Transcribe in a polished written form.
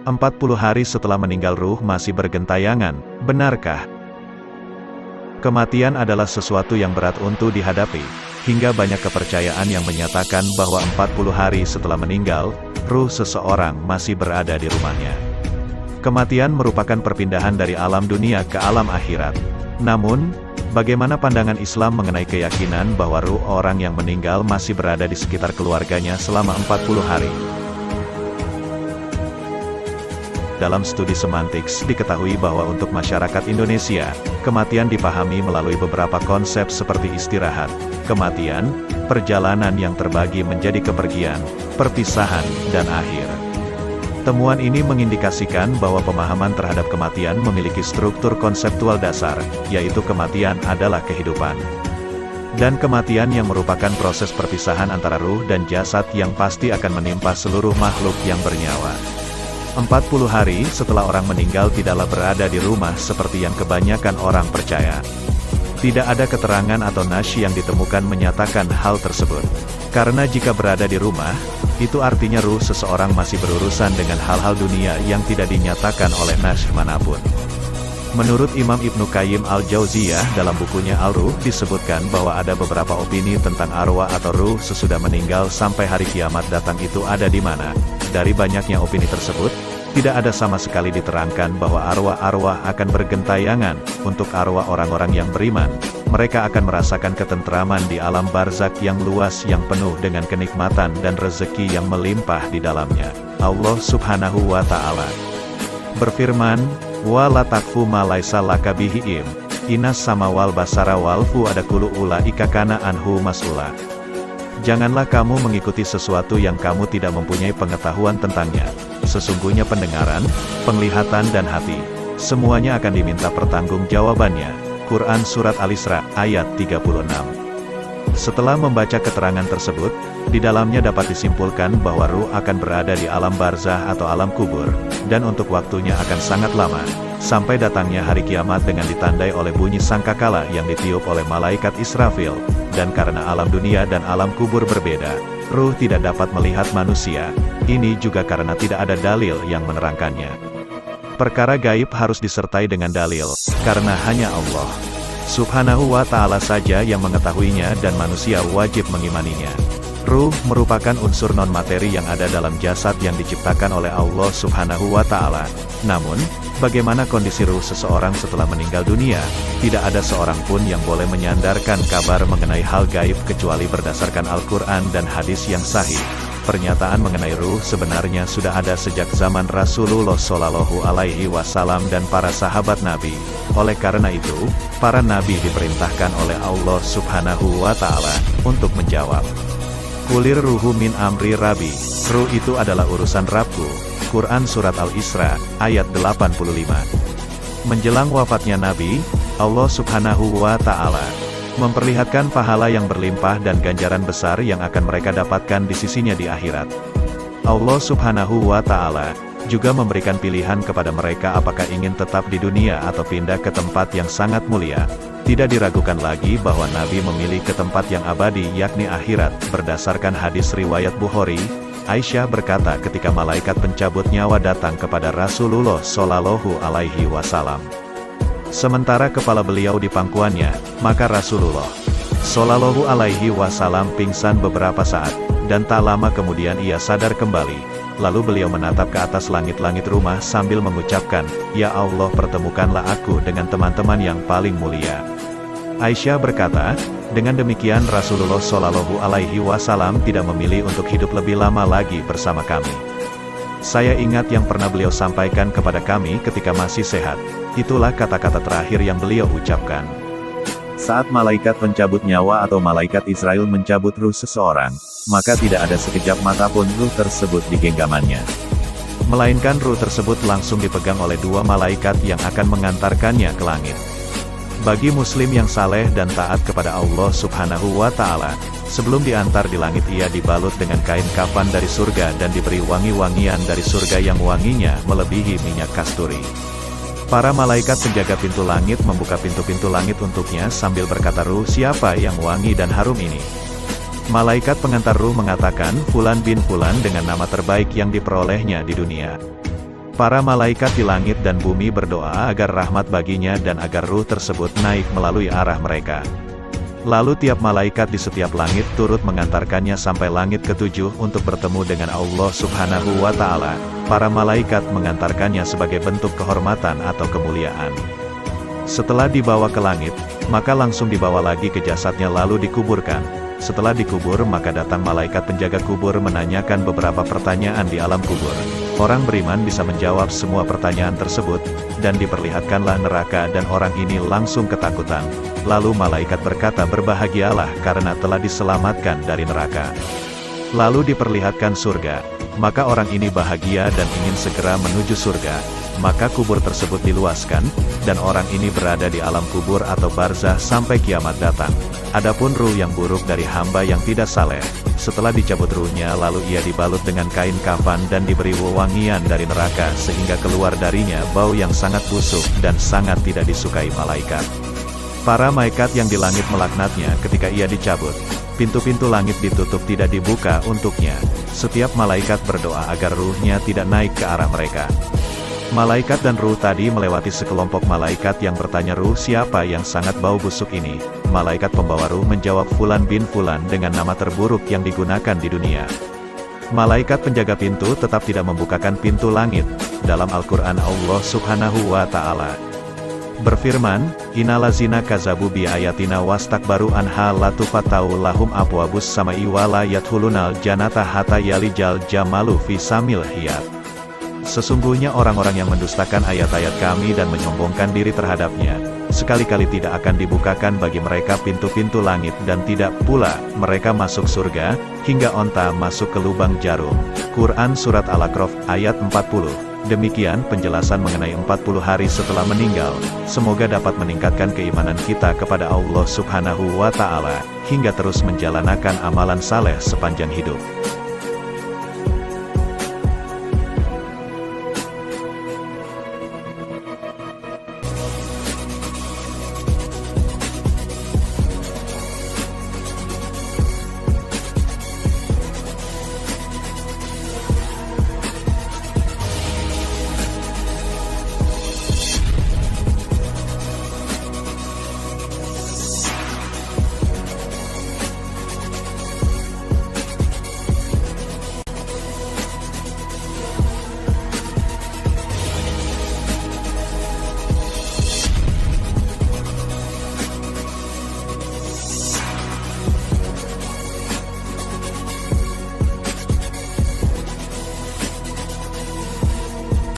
40 hari setelah meninggal ruh masih bergentayangan, benarkah? Kematian adalah sesuatu yang berat untuk dihadapi, hingga banyak kepercayaan yang menyatakan bahwa 40 hari setelah meninggal, ruh seseorang masih berada di rumahnya. Kematian merupakan perpindahan dari alam dunia ke alam akhirat. Namun, bagaimana pandangan Islam mengenai keyakinan bahwa ruh orang yang meninggal masih berada di sekitar keluarganya selama 40 hari? Dalam studi semantik, diketahui bahwa untuk masyarakat Indonesia, kematian dipahami melalui beberapa konsep seperti istirahat, kematian, perjalanan yang terbagi menjadi kepergian, perpisahan, dan akhir. Temuan ini mengindikasikan bahwa pemahaman terhadap kematian memiliki struktur konseptual dasar, yaitu kematian adalah kehidupan. Dan kematian yang merupakan proses perpisahan antara ruh dan jasad yang pasti akan menimpa seluruh makhluk yang bernyawa. 40 hari setelah orang meninggal tidaklah berada di rumah seperti yang kebanyakan orang percaya. Tidak ada keterangan atau nas yang ditemukan menyatakan hal tersebut. Karena jika berada di rumah, itu artinya ruh seseorang masih berurusan dengan hal-hal dunia yang tidak dinyatakan oleh nas manapun. Menurut Imam Ibnu Qayyim al-Jauziyah dalam bukunya Al-Ruh disebutkan bahwa ada beberapa opini tentang arwah atau ruh sesudah meninggal sampai hari kiamat datang itu ada di mana. Dari banyaknya opini tersebut, tidak ada sama sekali diterangkan bahwa arwah-arwah akan bergentayangan. Untuk arwah orang-orang yang beriman, mereka akan merasakan ketentraman di alam barzak yang luas yang penuh dengan kenikmatan dan rezeki yang melimpah di dalamnya. Allah Subhanahu wa Ta'ala berfirman, "Wa la takfu ma laisa laka bihi ilm, inas samawal basara wal fuada kullu ulaika kana anhu mas'ula." Janganlah kamu mengikuti sesuatu yang kamu tidak mempunyai pengetahuan tentangnya. Sesungguhnya pendengaran, penglihatan dan hati, semuanya akan diminta pertanggungjawabannya. Quran Surat Al-Isra, ayat 36. Setelah membaca keterangan tersebut, di dalamnya dapat disimpulkan bahwa ruh akan berada di alam barzah atau alam kubur, dan untuk waktunya akan sangat lama, sampai datangnya hari kiamat dengan ditandai oleh bunyi sangkakala yang ditiup oleh malaikat Israfil. Dan karena alam dunia dan alam kubur berbeda, ruh tidak dapat melihat manusia. Ini juga karena tidak ada dalil yang menerangkannya. Perkara gaib harus disertai dengan dalil, karena hanya Allah Subhanahu wa Ta'ala saja yang mengetahuinya dan manusia wajib mengimaninya. Ruh merupakan unsur non-materi yang ada dalam jasad yang diciptakan oleh Allah Subhanahu wa Ta'ala. Namun, bagaimana kondisi ruh seseorang setelah meninggal dunia? Tidak ada seorang pun yang boleh menyandarkan kabar mengenai hal gaib kecuali berdasarkan Al-Quran dan hadis yang sahih. Pernyataan mengenai ruh sebenarnya sudah ada sejak zaman Rasulullah Shallallahu Alaihi Wasallam dan para sahabat Nabi. Oleh karena itu, para Nabi diperintahkan oleh Allah Subhanahu wa Ta'ala untuk menjawab. Kulir ruhu min amri Rabbi, ruh itu adalah urusan Rabbku. Quran Surat Al-Isra, ayat 85. Menjelang wafatnya Nabi, Allah Subhanahu wa Ta'ala memperlihatkan pahala yang berlimpah dan ganjaran besar yang akan mereka dapatkan di sisinya di akhirat. Allah Subhanahu wa Ta'ala juga memberikan pilihan kepada mereka apakah ingin tetap di dunia atau pindah ke tempat yang sangat mulia. Tidak diragukan lagi bahwa Nabi memilih ke tempat yang abadi yakni akhirat. Berdasarkan hadis riwayat Bukhari, Aisyah berkata ketika malaikat pencabut nyawa datang kepada Rasulullah Shallallahu Alaihi Wasallam. Sementara kepala beliau di pangkuannya, maka Rasulullah Shallallahu Alaihi Wasallam pingsan beberapa saat, dan tak lama kemudian ia sadar kembali. Lalu beliau menatap ke atas langit-langit rumah sambil mengucapkan, "Ya Allah, pertemukanlah aku dengan teman-teman yang paling mulia." Aisyah berkata, dengan demikian Rasulullah Shallallahu Alaihi Wasallam tidak memilih untuk hidup lebih lama lagi bersama kami. Saya ingat yang pernah beliau sampaikan kepada kami ketika masih sehat. Itulah kata-kata terakhir yang beliau ucapkan. Saat malaikat pencabut nyawa atau malaikat Israel mencabut ruh seseorang, maka tidak ada sekejap mata pun ruh tersebut di genggamannya. Melainkan ruh tersebut langsung dipegang oleh dua malaikat yang akan mengantarkannya ke langit. Bagi muslim yang saleh dan taat kepada Allah Subhanahu wa Ta'ala, sebelum diantar di langit ia dibalut dengan kain kafan dari surga dan diberi wangi-wangian dari surga yang wanginya melebihi minyak kasturi. Para malaikat penjaga pintu langit membuka pintu-pintu langit untuknya sambil berkata, "Ruh siapa yang wangi dan harum ini?" Malaikat pengantar ruh mengatakan, "Fulan bin Fulan dengan nama terbaik yang diperolehnya di dunia." Para malaikat di langit dan bumi berdoa agar rahmat baginya dan agar ruh tersebut naik melalui arah mereka. Lalu tiap malaikat di setiap langit turut mengantarkannya sampai langit ketujuh untuk bertemu dengan Allah Subhanahu wa Ta'ala. Para malaikat mengantarkannya sebagai bentuk kehormatan atau kemuliaan. Setelah dibawa ke langit, maka langsung dibawa lagi ke jasadnya lalu dikuburkan. Setelah dikubur maka datang malaikat penjaga kubur menanyakan beberapa pertanyaan di alam kubur. Orang beriman bisa menjawab semua pertanyaan tersebut, dan diperlihatkanlah neraka dan orang ini langsung ketakutan. Lalu malaikat berkata berbahagialah karena telah diselamatkan dari neraka. Lalu diperlihatkan surga, maka orang ini bahagia dan ingin segera menuju surga. Maka kubur tersebut diluaskan, dan orang ini berada di alam kubur atau barzah sampai kiamat datang. Adapun ruh yang buruk dari hamba yang tidak saleh, setelah dicabut ruhnya lalu ia dibalut dengan kain kafan dan diberi wewangian dari neraka sehingga keluar darinya bau yang sangat busuk dan sangat tidak disukai malaikat. Para malaikat yang di langit melaknatnya ketika ia dicabut. Pintu-pintu langit ditutup tidak dibuka untuknya. Setiap malaikat berdoa agar ruhnya tidak naik ke arah mereka. Malaikat dan ruh tadi melewati sekelompok malaikat yang bertanya ruh siapa yang sangat bau busuk ini. Malaikat pembawa ruh menjawab Fulan bin Fulan dengan nama terburuk yang digunakan di dunia. Malaikat penjaga pintu tetap tidak membukakan pintu langit. Dalam Al-Quran Allah Subhanahu wa Ta'ala berfirman, Innalazina kazabu bi ayatina wastakbaru anha latufattau lahum abwabus samai wala yadkhulunal jannata hatta yalijal jamalu fi samil hiyat. Sesungguhnya orang-orang yang mendustakan ayat-ayat kami dan menyombongkan diri terhadapnya, sekali-kali tidak akan dibukakan bagi mereka pintu-pintu langit dan tidak pula mereka masuk surga, hingga onta masuk ke lubang jarum. Quran Surat Al-A'raf ayat 40. Demikian penjelasan mengenai 40 hari setelah meninggal. Semoga dapat meningkatkan keimanan kita kepada Allah Subhanahu wa Ta'ala, hingga terus menjalankan amalan saleh sepanjang hidup.